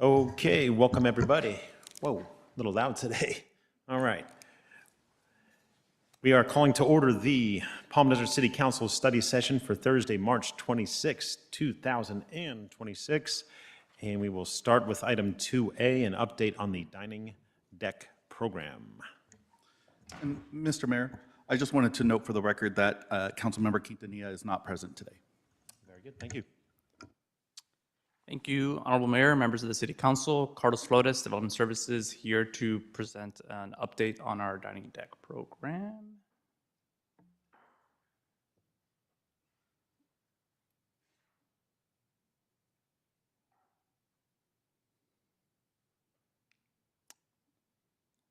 Okay, welcome everybody. Whoa, a little loud today. All right. We are calling to order the Palm Desert City Council study session for Thursday, March 26, 2026. And we will start with item 2A, an update on the dining deck program. And Mr. Mayor, I just wanted to note for the record that Councilmember Quintanilla is not present today. Very good, thank you. Thank you, Honorable Mayor, members of the City Council. Carlos Flores, Development Services, here to present an update on our dining deck program.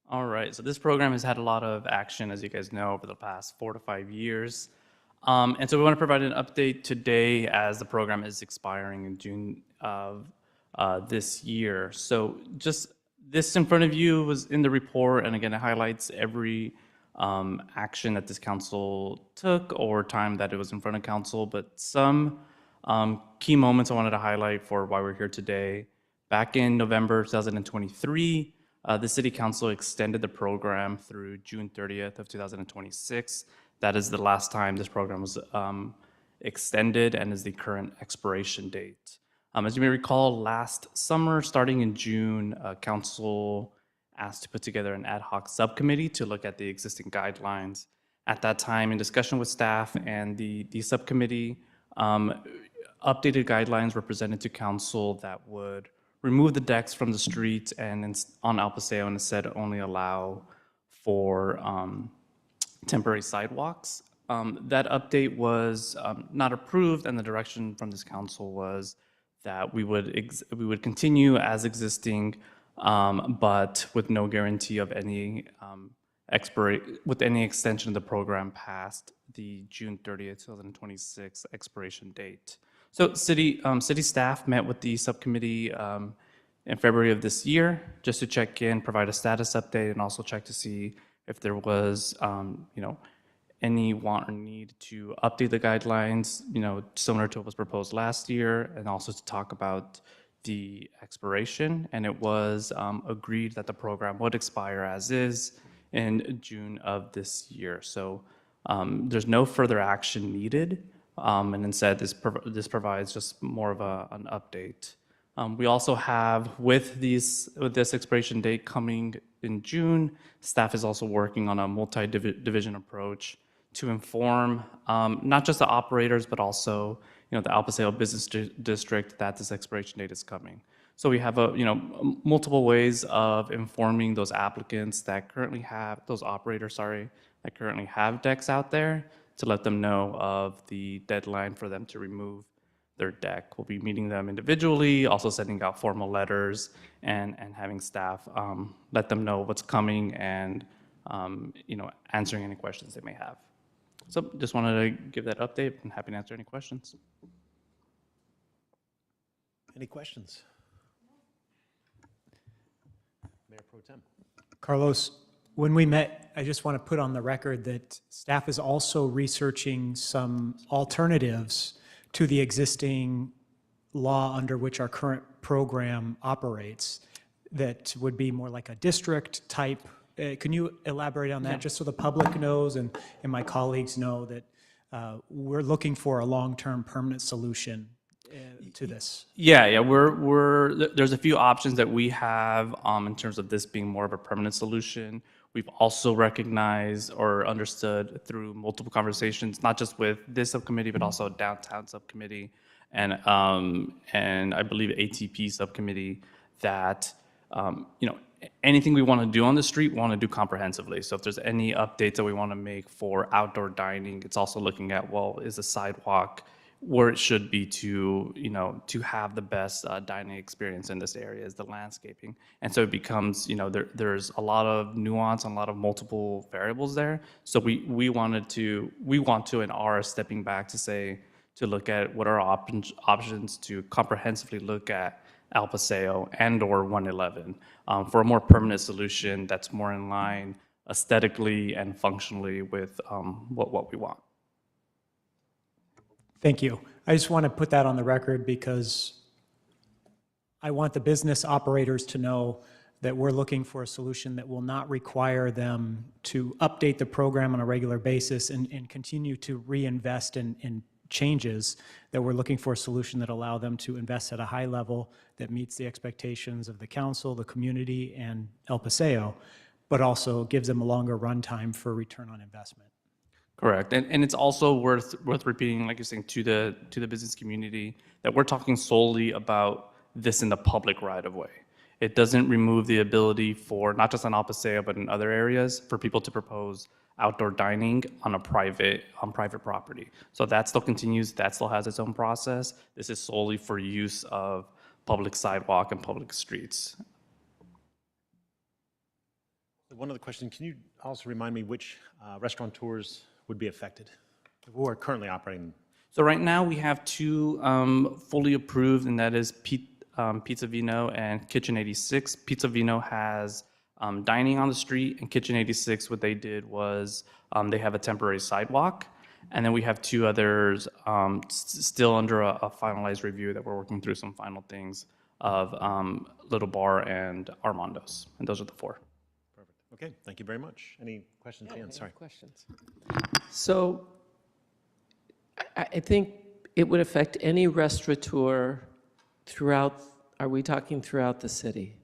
All right, so this program has had a lot of action, as you guys know, over the past 4 to 5 years. And so we want to provide an update today as the program is expiring in June of this year. So just this in front of you was in the report, and again, it highlights every action that this council took or time that it was in front of council, but some key moments I wanted to highlight for why we're here today. Back in November 2023, the City Council extended the program through June 30th of 2026. That is the last time this program was extended and is the current expiration date. As you may recall, last summer, starting in June, Council asked to put together an ad hoc subcommittee to look at the existing guidelines. At that time, in discussion with staff and the subcommittee, updated guidelines were presented to Council that would remove the decks from the street and on El Paseo and instead only allow for temporary sidewalks. That update was not approved, and the direction from this council was that we would continue as existing, but with no guarantee of any extension of the program past the June 30th, 2026 expiration date. So city staff met with the subcommittee in February of this year just to check in, provide a status update, and also check to see if there was any want or need to update the guidelines, similar to what was proposed last year, and also to talk about the expiration. And it was agreed that the program would expire as is in June of this year. So there's no further action needed, and instead this provides just more of an update. We also have, with this expiration date coming in June, staff is also working on a multi-division approach to inform not just the operators, but also the El Paseo Business District that this expiration date is coming. So we have multiple ways of informing those applicants that currently have, those operators, that currently have decks out there, to let them know of the deadline for them to remove their deck. We'll be meeting them individually, also sending out formal letters and having staff let them know what's coming and answering any questions they may have. So just wanted to give that update and happy to answer any questions. Any questions? Mayor Pro Tem. Carlos, when we met, I just want to put on the record that staff is also researching some alternatives to the existing law under which our current program operates that would be more like a district type. Can you elaborate on that, just so the public knows and my colleagues know that we're looking for a long-term permanent solution to this? Yeah, there's a few options that we have in terms of this being more of a permanent solution. We've also recognized or understood through multiple conversations, not just with this subcommittee, but also downtown subcommittee and I believe ATP subcommittee, that anything we want to do on the street, we want to do comprehensively. So if there's any updates that we want to make for outdoor dining, it's also looking at, well, is the sidewalk where it should be to have the best dining experience in this area, is the landscaping. And so it becomes, there's a lot of nuance and a lot of multiple variables there. So we want to and are stepping back to look at what are options to comprehensively look at El Paseo and or 111 for a more permanent solution that's more in line aesthetically and functionally with what we want. Thank you. I just want to put that on the record because I want the business operators to know that we're looking for a solution that will not require them to update the program on a regular basis and continue to reinvest in changes, that we're looking for a solution that allow them to invest at a high level that meets the expectations of the council, the community, and El Paseo, but also gives them a longer runtime for return on investment. Correct, and it's also worth repeating, like you're saying, to the business community, that we're talking solely about this in the public right of way. It doesn't remove the ability for, not just on El Paseo, but in other areas, for people to propose outdoor dining on private property. So that still continues, that still has its own process. This is solely for use of public sidewalk and public streets. One other question, can you also remind me which restaurateurs would be affected who are currently operating? So right now we have two fully approved, and that is Pizza Vino and Kitchen 86. Pizza Vino has dining on the street, and Kitchen 86, what they did was they have a temporary sidewalk. And then we have two others still under a finalized review that we're working through some final things of Little Bar and Armando's. And those are the four. Perfect. Okay, thank you very much. Any questions, Dan? Sorry. Questions. So I think it would affect any restaurateur throughout, are we talking throughout the city?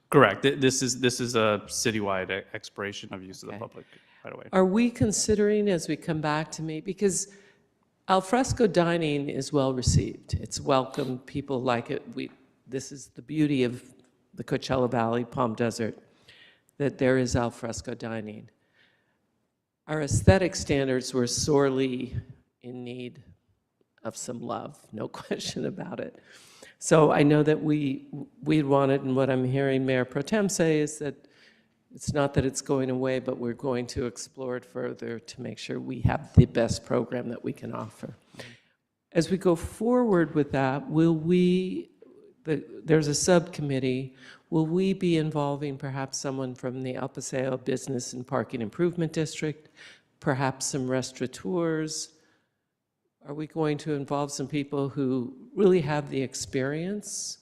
Correct. This is a citywide expiration of use of the Okay. public right away. Are we considering, as we come back to me, because al fresco dining is well received. It's welcome. People like it. This is the beauty of the Coachella Valley, Palm Desert, that there is al fresco dining. Our aesthetic standards were sorely in need of some love, no question about it. So I know that we wanted, and what I'm hearing Mayor Pro Tem say is that it's not that it's going away, but we're going to explore it further to make sure we have the best program that we can offer. As we go forward with that, there's a subcommittee, will we be involving perhaps someone from the El Paseo Business and Parking Improvement District, perhaps some restaurateurs? Are we going to involve some people who really have the experience?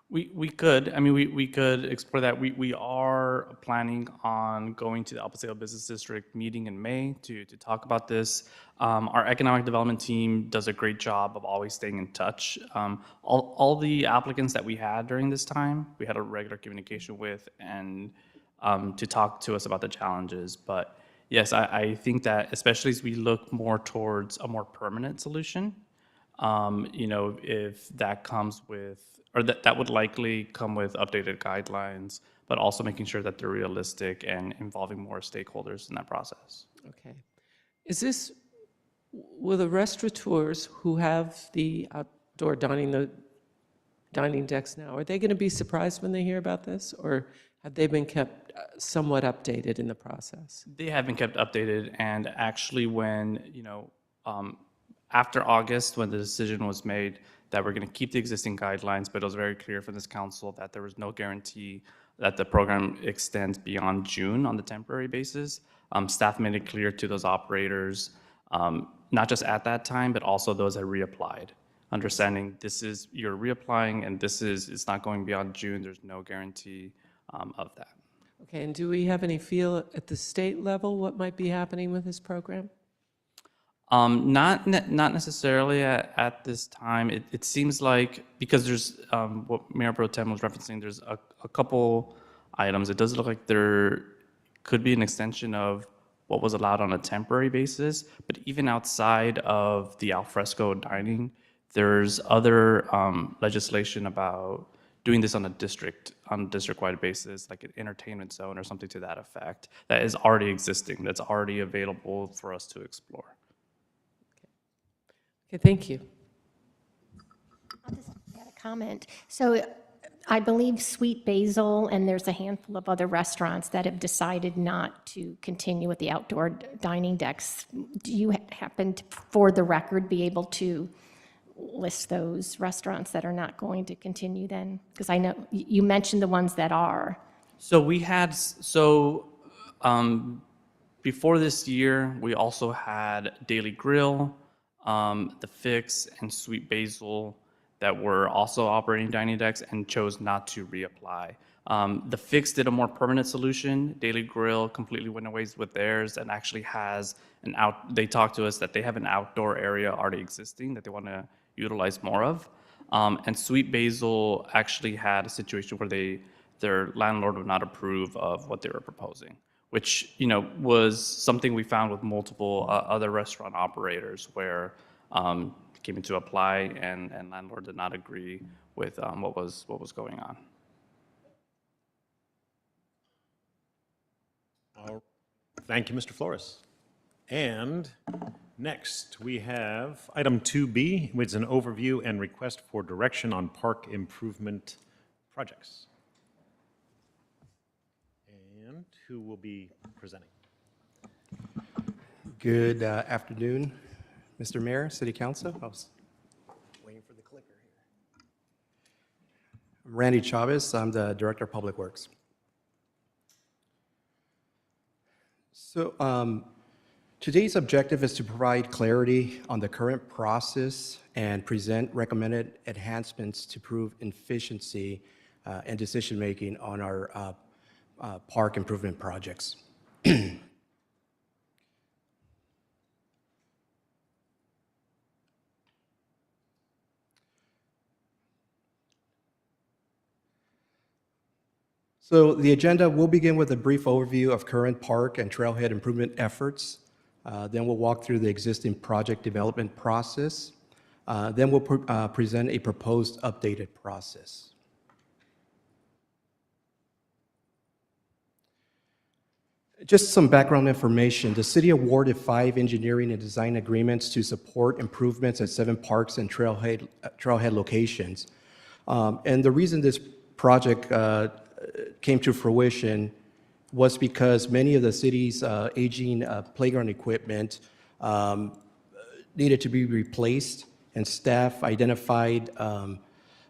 We could. I mean, we could explore that. We are planning on going to the El Paseo Business District meeting in May to talk about this. Our economic development team does a great job of always staying in touch. All the applicants that we had during this time, we had a regular communication with, and to talk to us about the challenges. But yes, I think that especially as we look more towards a more permanent solution, if that comes with, or that would likely come with updated guidelines, but also making sure that they're realistic and involving more stakeholders in that process. Okay. Will the restaurateurs who have the outdoor dining, the dining decks now, are they going to be surprised when they hear about this? Or have they been kept somewhat updated in the process? They have been kept updated, and actually when, after August, when the decision was made that we're going to keep the existing guidelines, but it was very clear from this council that there was no guarantee that the program extends beyond June on the temporary basis. Staff made it clear to those operators, not just at that time, but also those that reapplied, understanding you're reapplying and it's not going beyond June, there's no guarantee of that. Okay, and do we have any feel at the state level what might be happening with this program? Not necessarily at this time. It seems like, because there's what Mayor Pro Tem was referencing, there's a couple items. It does look like there could be an extension of what was allowed on a temporary basis, but even outside of the alfresco dining, there's other legislation about doing this on a district-wide basis, like an entertainment zone or something to that effect, that is already existing, that's already available for us to explore. Okay, thank you. I'll just add a comment. So I believe Sweet Basil, and there's a handful of other restaurants that have decided not to continue with the outdoor dining decks. Do you happen to, for the record, be able to list those restaurants that are not going to continue then? Because I know you mentioned the ones that are. So before this year, we also had Daily Grill, The Fix, and Sweet Basil that were also operating dining decks and chose not to reapply. The Fix did a more permanent solution. Daily Grill completely went away with theirs and actually has they talked to us that they have an outdoor area already existing that they want to utilize more of. And Sweet Basil actually had a situation where their landlord would not approve of what they were proposing, which, was something we found with multiple other restaurant operators where came in to apply and landlord did not agree with what was going on. Thank you, Mr. Flores. And next, we have item 2B, which is an overview and request for direction on park improvement projects. And who will be presenting? Good afternoon, Mr. Mayor, City Council. I was waiting for the clicker here. I'm Randy Chavez. I'm the Director of Public Works. So today's objective is to provide clarity on the current process and present recommended enhancements to improve efficiency and decision-making on our park improvement projects. So the agenda will begin with a brief overview of current park and trailhead improvement efforts. Then we'll walk through the existing project development process. Then we'll present a proposed updated process. Just some background information. The city awarded 5 engineering and design agreements to support improvements at 7 parks and trailhead locations. And the reason this project came to fruition was because many of the city's aging playground equipment needed to be replaced, and staff identified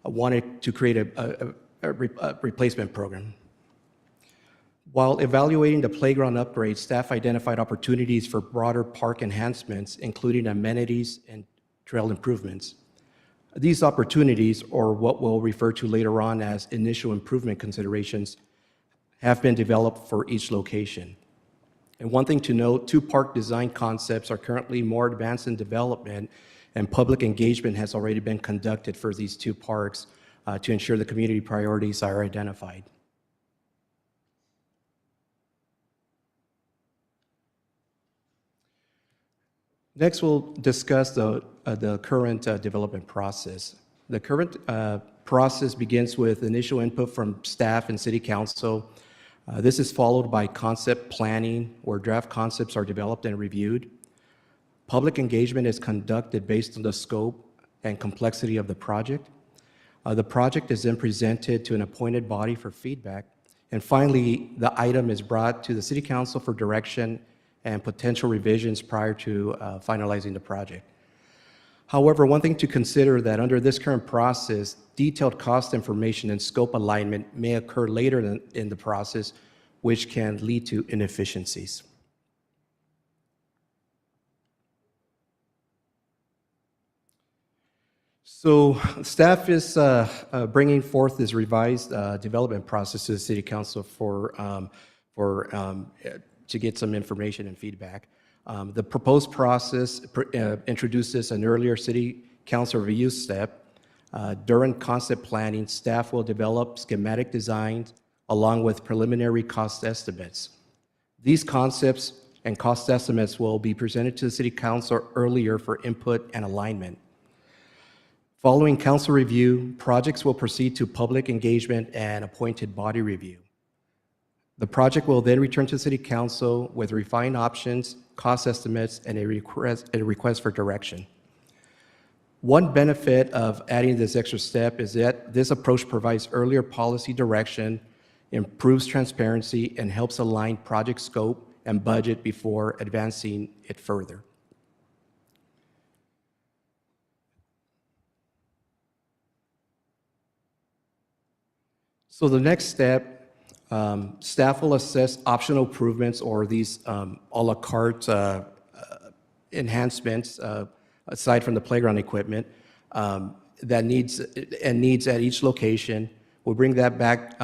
wanted to create a replacement program. While evaluating the playground upgrades, staff identified opportunities for broader park enhancements, including amenities and trail improvements. These opportunities, or what we'll refer to later on as initial improvement considerations, have been developed for each location. And one thing to note, 2 park design concepts are currently more advanced in development, and public engagement has already been conducted for these 2 parks to ensure the community priorities are identified. Next, we'll discuss the current development process. The current process begins with initial input from staff and city council. This is followed by concept planning, where draft concepts are developed and reviewed. Public engagement is conducted based on the scope and complexity of the project. The project is then presented to an appointed body for feedback. And finally, the item is brought to the city council for direction and potential revisions prior to finalizing the project. However, one thing to consider that under this current process, detailed cost information and scope alignment may occur later in the process, which can lead to inefficiencies. So staff is bringing forth this revised development process to the City Council to get some information and feedback. The proposed process introduces an earlier City Council review step. During concept planning, staff will develop schematic designs along with preliminary cost estimates. These concepts and cost estimates will be presented to the City Council earlier for input and alignment. Following council review, projects will proceed to public engagement and appointed body review. The project will then return to City Council with refined options, cost estimates, and a request for direction. One benefit of adding this extra step is that this approach provides earlier policy direction, improves transparency, and helps align project scope and budget before advancing it further. So the next step, staff will assess optional improvements or these a la carte enhancements aside from the playground equipment that needs at each location. We'll bring that back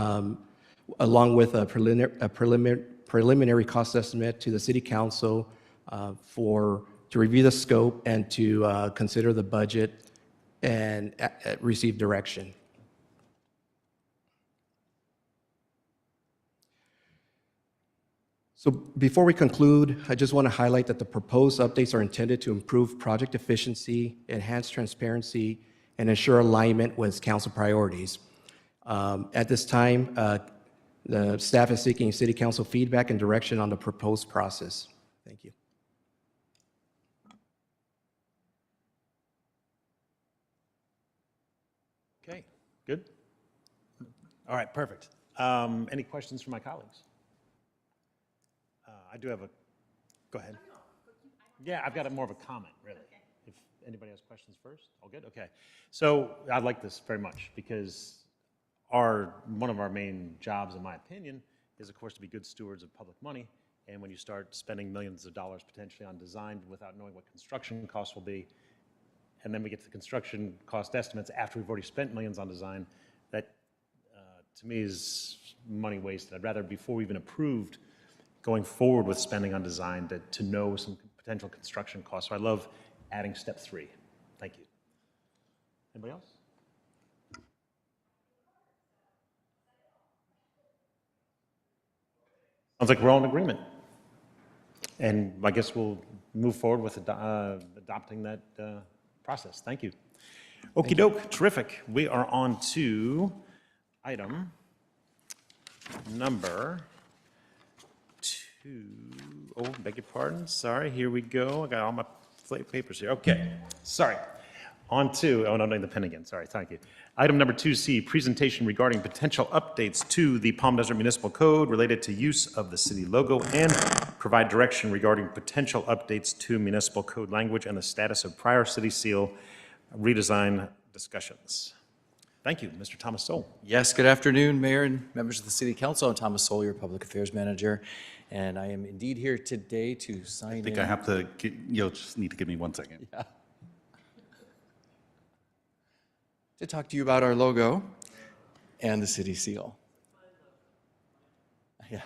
along with a preliminary cost estimate to the city council to review the scope and to consider the budget and receive direction. So before we conclude, I just want to highlight that the proposed updates are intended to improve project efficiency, enhance transparency, and ensure alignment with council priorities. At this time, the staff is seeking city council feedback and direction on the proposed process. Thank you. Okay, good. All right, perfect. Any questions from my colleagues? I do have a, go ahead. Yeah, I've got more of a comment, really. If anybody has questions first, all good? Okay. So I like this very much because one of our main jobs, in my opinion, is, of course, to be good stewards of public money. And when you start spending millions of dollars potentially on design without knowing what construction costs will be, and then we get to the construction cost estimates after we've already spent millions on design, that to me is money wasted. I'd rather, before we even approved going forward with spending on design, to know some potential construction costs. So I love adding step 3. Thank you. Anybody else? Sounds like we're all in agreement. And I guess we'll move forward with adopting that process. Thank you. Okie doke, terrific. We are on to item number 2. Oh, beg your pardon. Sorry, here we go. I got all my papers here. Okay, sorry. On to, oh no, the pen again. Sorry, thank you. Item number 2C, presentation regarding potential updates to the Palm Desert Municipal Code related to use of the city logo, and provide direction regarding potential updates to municipal code language and the status of prior city seal redesign discussions. Thank you, Mr. Thomas Soul. Yes, good afternoon, Mayor and members of the City Council. I'm Thomas Soul, your Public Affairs Manager, and I am indeed here today to sign in. I think I have to, you'll just need to give me 1 second. Yeah. To talk to you about our logo and the city seal. Yeah.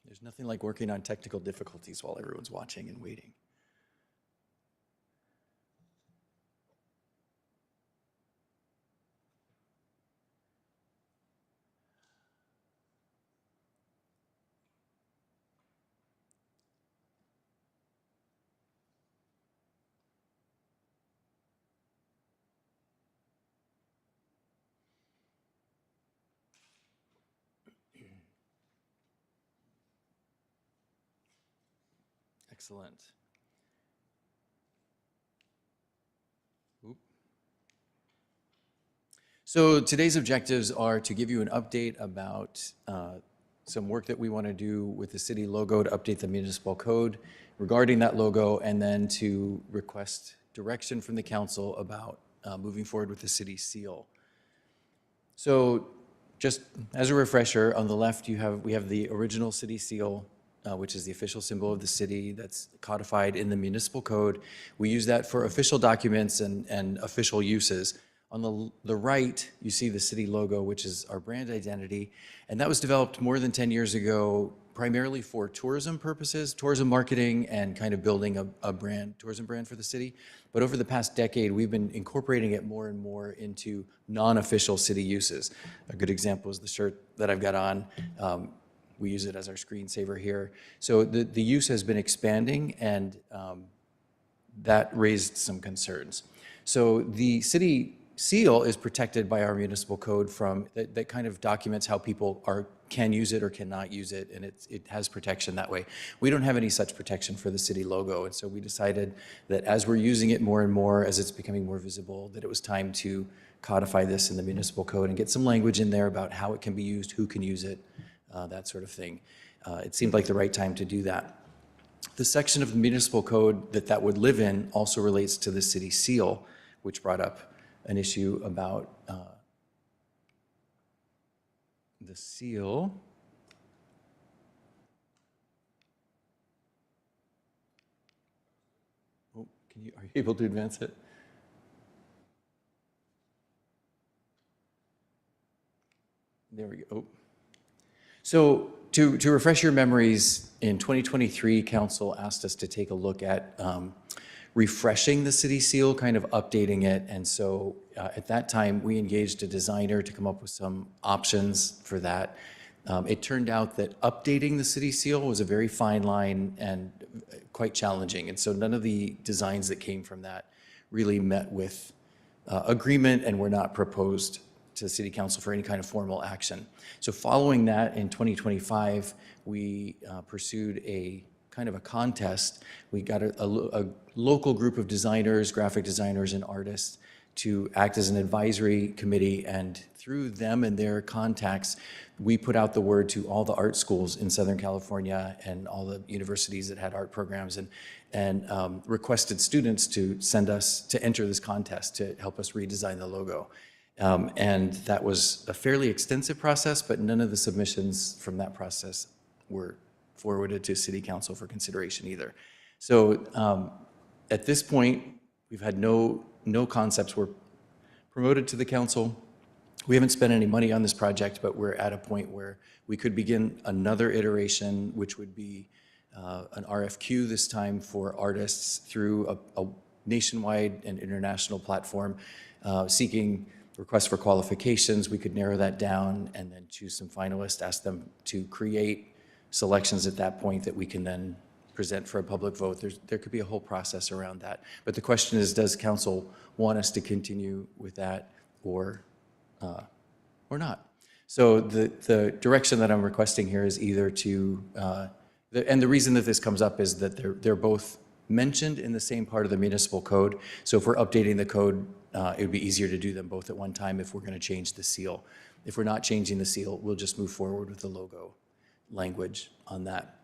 There's nothing like working on technical difficulties while everyone's watching and waiting. Excellent. Oop. So today's objectives are to give you an update about some work that we want to do with the city logo to update the municipal code regarding that logo, and then to request direction from the council about moving forward with the city seal. So just as a refresher, on the left we have the original city seal, which is the official symbol of the city that's codified in the municipal code. We use that for official documents and official uses. On the right, you see the city logo, which is our brand identity. And that was developed more than 10 years ago, primarily for tourism purposes, tourism marketing, and kind of building a tourism brand for the city. But over the past decade, we've been incorporating it more and more into non-official city uses. A good example is the shirt that I've got on. We use it as our screensaver here. So the use has been expanding, and that raised some concerns. So the city seal is protected by our municipal code that kind of documents how people can use it or cannot use it, and it has protection that way. We don't have any such protection for the city logo, and so we decided that as we're using it more and more, as it's becoming more visible, that it was time to codify this in the municipal code and get some language in there about how it can be used, who can use it, that sort of thing. It seemed like the right time to do that. The section of the municipal code that would live in also relates to the city seal, which brought up an issue about the seal. Oh, are you able to advance it? There we go. Oh. So to refresh your memories, in 2023, council asked us to take a look at refreshing the city seal, kind of updating it. And so at that time, we engaged a designer to come up with some options for that. It turned out that updating the city seal was a very fine line and quite challenging. And so none of the designs that came from that really met with agreement and were not proposed to the city council for any kind of formal action. So following that, in 2025, we pursued a kind of a contest. We got a local group of designers, graphic designers and artists to act as an advisory committee, and through them and their contacts, we put out the word to all the art schools in Southern California and all the universities that had art programs, and requested students to send us to enter this contest to help us redesign the logo. And that was a fairly extensive process, but none of the submissions from that process were forwarded to City Council for consideration either. So at this point, we've had no concepts were promoted to the council. We haven't spent any money on this project, but we're at a point where we could begin another iteration, which would be an RFQ this time for artists through a nationwide and international platform, seeking requests for qualifications. We could narrow that down and then choose some finalists, ask them to create selections at that point that we can then present for a public vote. There could be a whole process around that. But the question is, does council want us to continue with that or not? So the direction that I'm requesting here is either to, and the reason that this comes up is that they're both mentioned in the same part of the municipal code. So if we're updating the code, it would be easier to do them both at one time if we're going to change the seal. If we're not changing the seal, we'll just move forward with the logo language on that.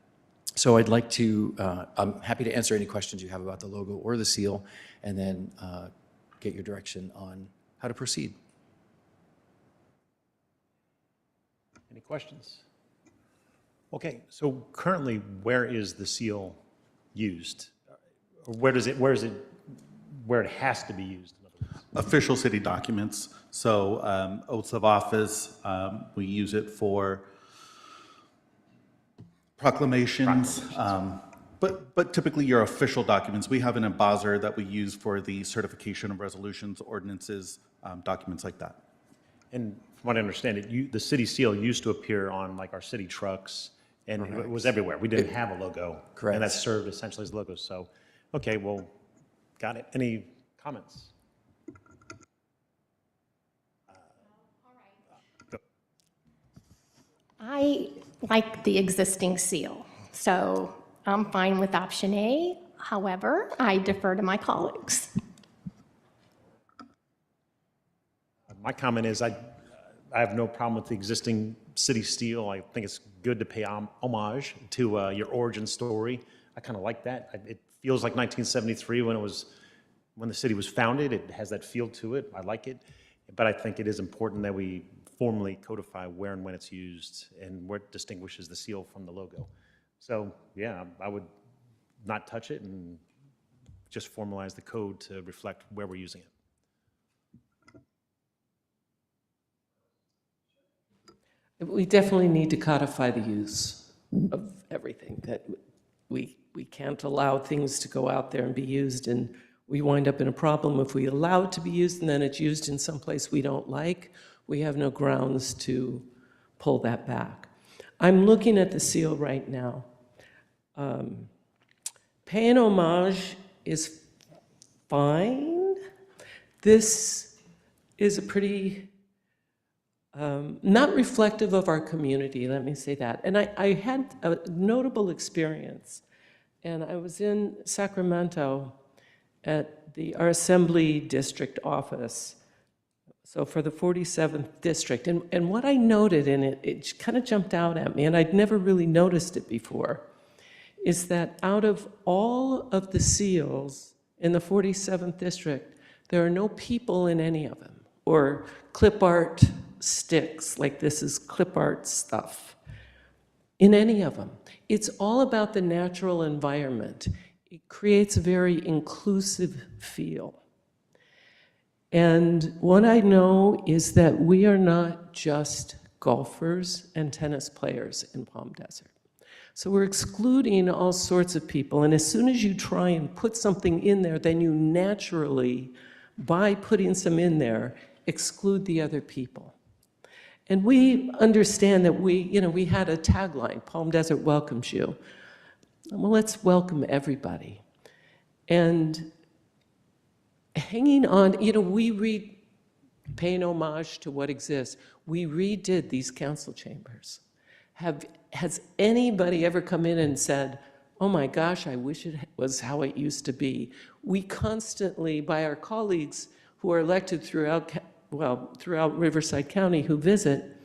So I'd like to, I'm happy to answer any questions you have about the logo or the seal, and then get your direction on how to proceed. Any questions? Okay, so currently, where is the seal used? Or where it has to be used? In other words? Official city documents, so oaths of office, we use it for proclamations, but typically your official documents. We have an embosser that we use for the certification of resolutions, ordinances, documents like that. And from what I understand, the city seal used to appear on like our city trucks, and it was everywhere. We didn't have a logo. Correct. And that served essentially as a logo. So, okay, well, got it. Any comments? Go. I like the existing seal, so I'm fine with option A. However, I defer to my colleagues. My comment is I have no problem with the existing city seal. I think it's good to pay homage to your origin story. I kind of like that. It feels like 1973 when the city was founded. It has that feel to it. I like it. But I think it is important that we formally codify where and when it's used and what distinguishes the seal from the logo. So yeah, I would not touch it and just formalize the code to reflect where we're using it. We definitely need to codify the use of everything, that we can't allow things to go out there and be used, and we wind up in a problem if we allow it to be used and then it's used in some place we don't like. We have no grounds to pull that back. I'm looking at the seal right now. Paying homage is fine. This is a pretty not reflective of our community, let me say that. And I had a notable experience, and I was in Sacramento at our Assembly District office, so for the 47th District. And what I noted in it, it kind of jumped out at me, and I'd never really noticed it before, is that out of all of the seals in the 47th district, there are no people in any of them, or clip art sticks, like this is clip art stuff, in any of them. It's all about the natural environment. It creates a very inclusive feel. And what I know is that we are not just golfers and tennis players in Palm Desert. So we're excluding all sorts of people. And as soon as you try and put something in there, then you naturally, by putting some in there, exclude the other people. And we understand that we had a tagline, Palm Desert welcomes you. Well, let's welcome everybody. And hanging on, paying homage to what exists, we redid these council chambers. Has anybody ever come in and said, oh my gosh, I wish it was how it used to be? We constantly, by our colleagues who are elected throughout Riverside County who visit,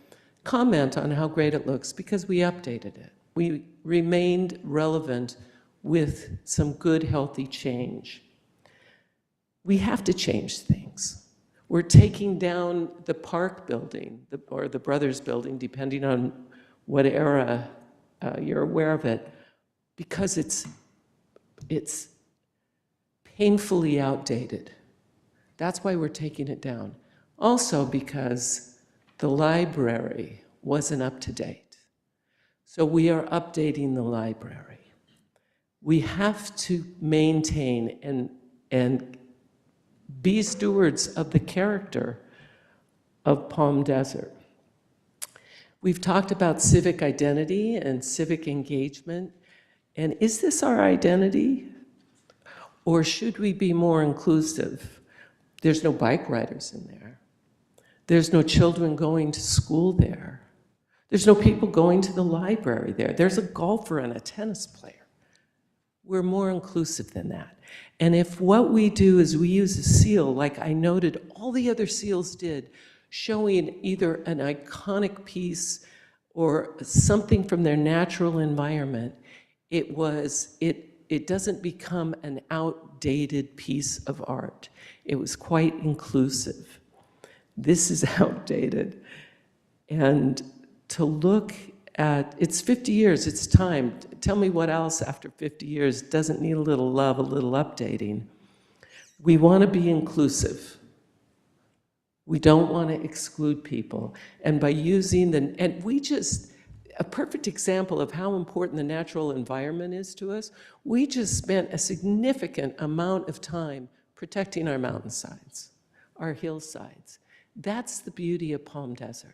comment on how great it looks because we updated it. We remained relevant with some good, healthy change. We have to change things. We're taking down the Park building, or the Brothers building, depending on what era you're aware of it, because it's painfully outdated. That's why we're taking it down. Also because the library wasn't up to date. So we are updating the library. We have to maintain and be stewards of the character of Palm Desert. We've talked about civic identity and civic engagement. And is this our identity? Or should we be more inclusive? There's no bike riders in there. There's no children going to school there. There's no people going to the library there. There's a golfer and a tennis player. We're more inclusive than that. And if what we do is we use a seal, like I noted all the other seals did, showing either an iconic piece or something from their natural environment, it doesn't become an outdated piece of art. It was quite inclusive. This is outdated. And to look at, it's 50 years, it's time. Tell me what else after 50 years doesn't need a little love, a little updating. We want to be inclusive. We don't want to exclude people. And by using a perfect example of how important the natural environment is to us, we just spent a significant amount of time protecting our mountainsides, our hillsides. That's the beauty of Palm Desert,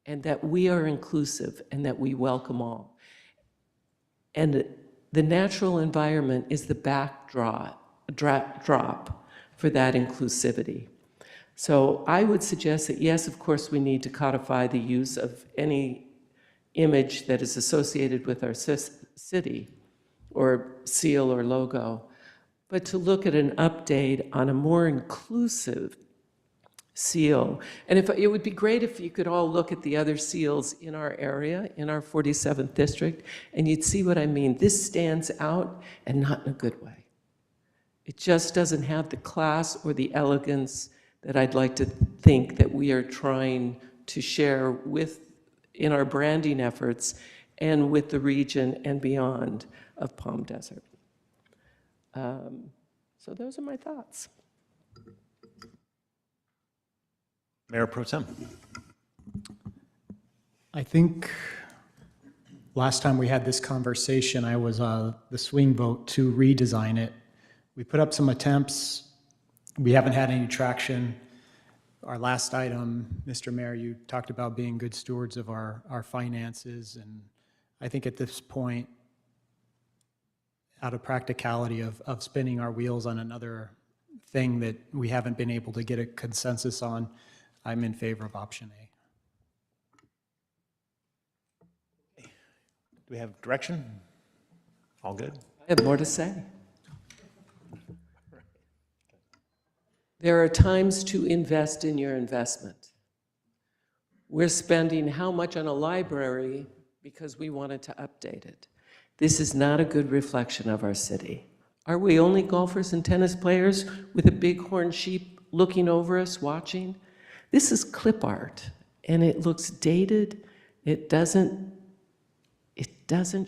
and that we are inclusive and that we welcome all. And the natural environment is the backdrop for that inclusivity. So I would suggest that, yes, of course, we need to codify the use of any image that is associated with our city or seal or logo, but to look at an update on a more inclusive seal. And it would be great if you could all look at the other seals in our area, in our 47th district, and you'd see what I mean. This stands out, and not in a good way. It just doesn't have the class or the elegance that I'd like to think that we are trying to share in our branding efforts and with the region and beyond of Palm Desert. So those are my thoughts. Mayor Pro Tem. I think last time we had this conversation, I was the swing vote to redesign it. We put up some attempts. We haven't had any traction. Our last item, Mr. Mayor, you talked about being good stewards of our finances, and I think at this point, out of practicality of spinning our wheels on another thing that we haven't been able to get a consensus on, I'm in favor of option A. Do we have direction? All good? I have more to say. There are times to invest in your investment. We're spending how much on a library because we wanted to update it. This is not a good reflection of our city. Are we only golfers and tennis players with a bighorn sheep looking over us, watching? This is clip art, and it looks dated. It doesn't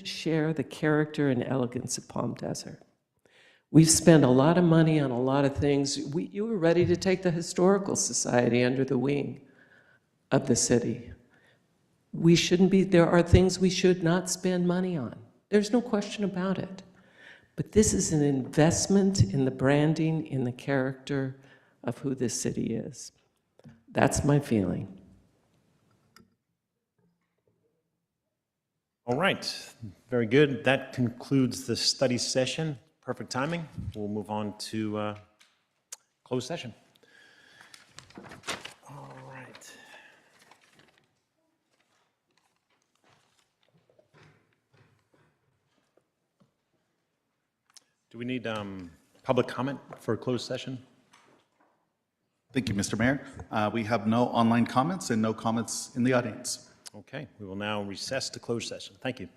share the character and elegance of Palm Desert. We've spent a lot of money on a lot of things. You were ready to take the Historical Society under the wing of the city. We shouldn't be, there are things we should not spend money on. There's no question about it. But this is an investment in the branding, in the character of who this city is. That's my feeling. All right, very good. That concludes the study session. Perfect timing. We'll move on to closed session. All right. Do we need public comment for a closed session? Thank you, Mr. Mayor. We have no online comments and no comments in the audience. Okay, we will now recess to closed session. Thank you.